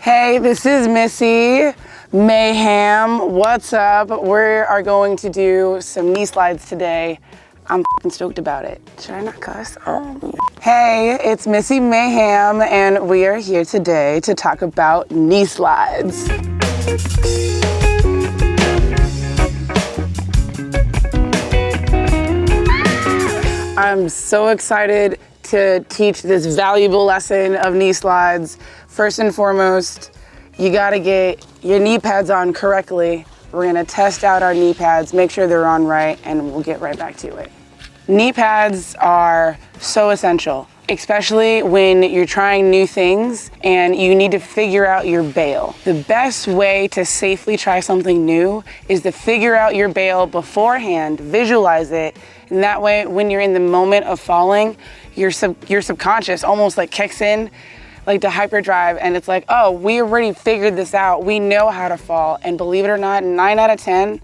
Hey, this is Missy Mayhem. What's up? We are going to do some knee slides today. I'm f***ing stoked about it. Should I not cuss? Oh. Hey, it's Missy Mayhem, and we are here today to talk about knee slides. I'm so excited to teach this valuable lesson of knee slides. First and foremost, you gotta get your knee pads on correctly. We're gonna test out our knee pads, make sure they're on right, and we'll get right back to it. Knee pads are so essential, especially when you're trying new things and you need to figure out your bail. The best way to safely try something new is to figure out your bail beforehand, visualize it, and that way when you're in the moment of falling, your subconscious almost like kicks in like the hyperdrive, and it's like, oh, we already figured this out. We know how to fall. And believe it or not, 9 out of 10,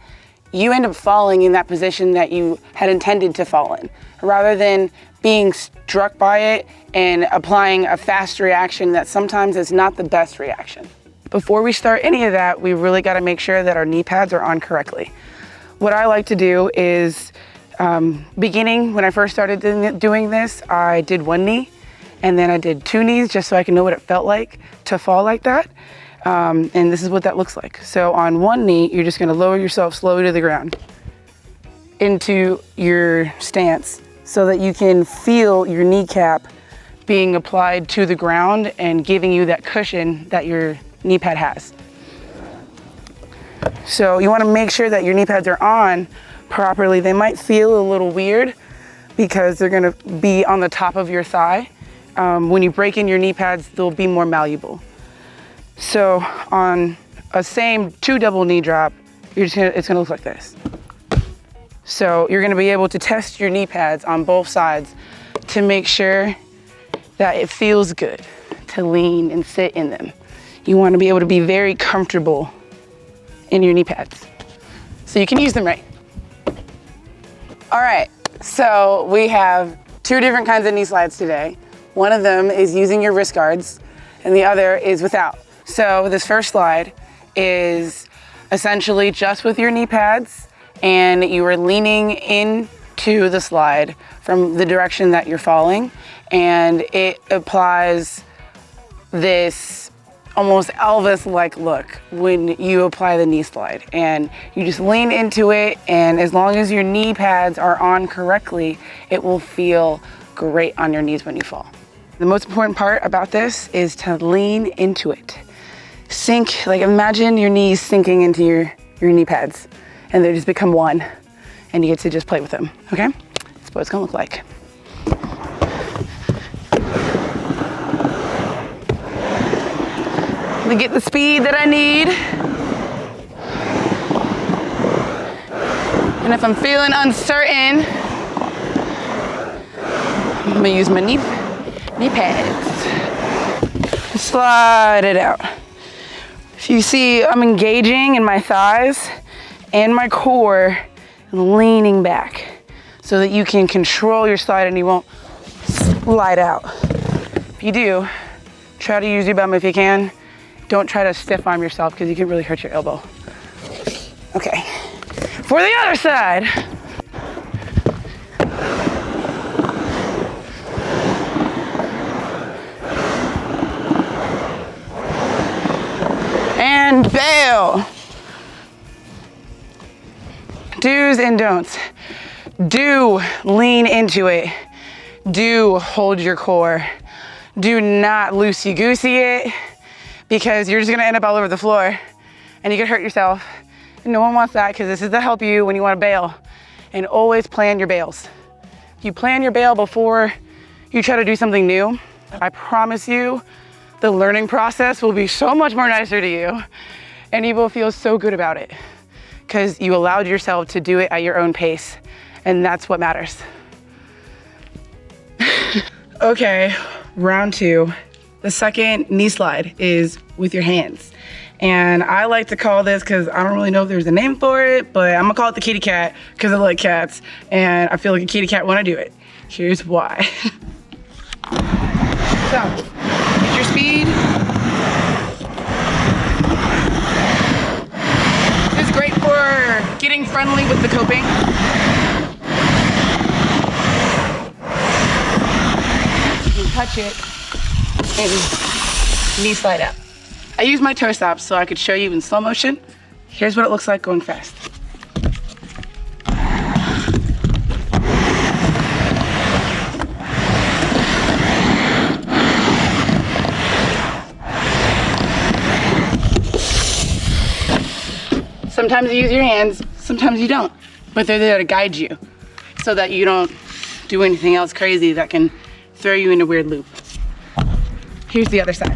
you end up falling in that position that you had intended to fall in, rather than being struck by it and applying a fast reaction that sometimes is not the best reaction. Before we start any of that, we really gotta make sure that our knee pads are on correctly. What I like to do is, beginning, when I first started doing this, I did one knee, and then I did 2 knees just so I can know what it felt like to fall like that. And this is what that looks like. So on one knee, you're just gonna lower yourself slowly to the ground into your stance so that you can feel your kneecap being applied to the ground and giving you that cushion that your knee pad has. So you wanna make sure that your knee pads are on properly. They might feel a little weird because they're gonna be on the top of your thigh. When you break in your knee pads, they'll be more malleable. So on a same 2 double knee drop, it's gonna look like this. So you're gonna be able to test your knee pads on both sides to make sure that it feels good to lean and sit in them. You wanna be able to be very comfortable in your knee pads so you can use them right. All right, so we have 2 different kinds of knee slides today. One of them is using your wrist guards and the other is without. So this first slide is essentially just with your knee pads, and you are leaning into the slide from the direction that you're falling, and it applies this almost Elvis-like look when you apply the knee slide. And you just lean into it, and as long as your knee pads are on correctly, it will feel great on your knees when you fall. The most important part about this is to lean into it. Sink, like imagine your knees sinking into your knee pads, and they just become one, and you get to just play with them, okay? That's what it's gonna look like. To get the speed that I need. And if I'm feeling uncertain, I'm gonna use my knee pads. Slide it out. If you see, I'm engaging in my thighs and my core and leaning back so that you can control your slide and you won't slide out. If you do, try to use your bum if you can. Don't try to stiff arm yourself because you can really hurt your elbow. Okay, for the other side. And bail. Do's and don'ts. Do lean into it. Do hold your core. Do not loosey-goosey it, because you're just gonna end up all over the floor and you could hurt yourself. And no one wants that, because this is to help you when you wanna bail. And always plan your bails. If you plan your bail before you try to do something new, I promise you, the learning process will be so much more nicer to you, and you will feel so good about it because you allowed yourself to do it at your own pace, and that's what matters. Okay, round 2. The second knee slide is with your hands. And I like to call this, because I don't really know if there's a name for it, but I'm gonna call it the kitty cat because I like cats and I feel like a kitty cat when I do it. Here's why. So, get your speed, getting friendly with the coping. You touch it and knee slide out. I use my toe stops so I could show you in slow motion. Here's what it looks like going fast. Sometimes you use your hands, sometimes you don't, but they're there to guide you so that you don't do anything else crazy that can throw you in a weird loop. Here's the other side.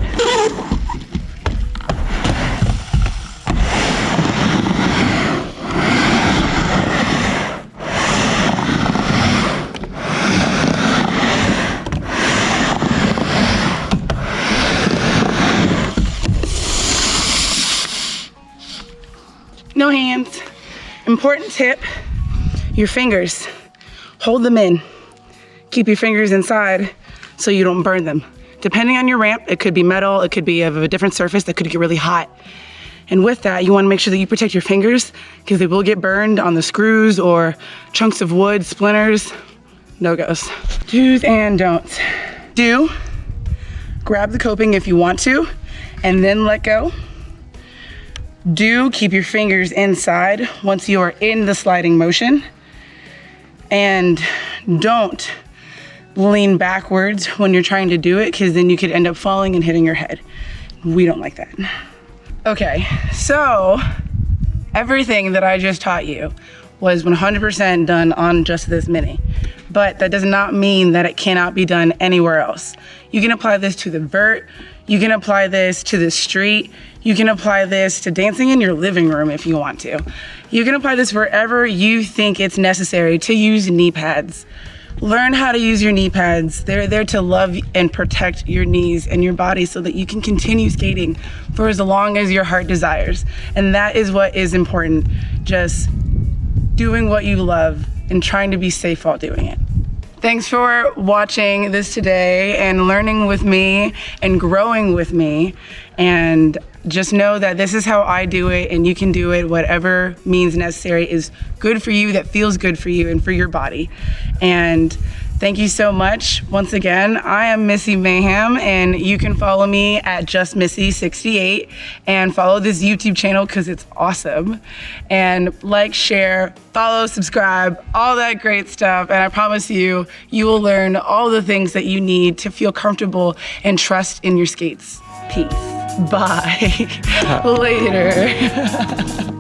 No hands. Important tip, your fingers. Hold them in. Keep your fingers inside so you don't burn them. Depending on your ramp, it could be metal, it could be of a different surface that could get really hot. And with that, you wanna make sure that you protect your fingers because they will get burned on the screws or chunks of wood, splinters, no-goes. Do's and don'ts. Do, grab the coping if you want to, and then let go. Do keep your fingers inside once you are in the sliding motion. And don't lean backwards when you're trying to do it because then you could end up falling and hitting your head. We don't like that. Okay, so everything that I just taught you was 100% done on just this mini, but that does not mean that it cannot be done anywhere else. You can apply this to the vert, you can apply this to the street, you can apply this to dancing in your living room if you want to. You can apply this wherever you think it's necessary to use knee pads. Learn how to use your knee pads. They're there to love and protect your knees and your body so that you can continue skating for as long as your heart desires. And that is what is important. Just doing what you love and trying to be safe while doing it. Thanks for watching this today and learning with me and growing with me. And just know that this is how I do it and you can do it. Whatever means necessary is good for you, that feels good for you and for your body. And thank you so much. Once again, I am Missy Mayhem and you can follow me at justmissy68 and follow this YouTube channel because it's awesome. And like, share, follow, subscribe, all that great stuff. And I promise you, you will learn all the things that you need to feel comfortable and trust in your skates. Peace. Bye. Later.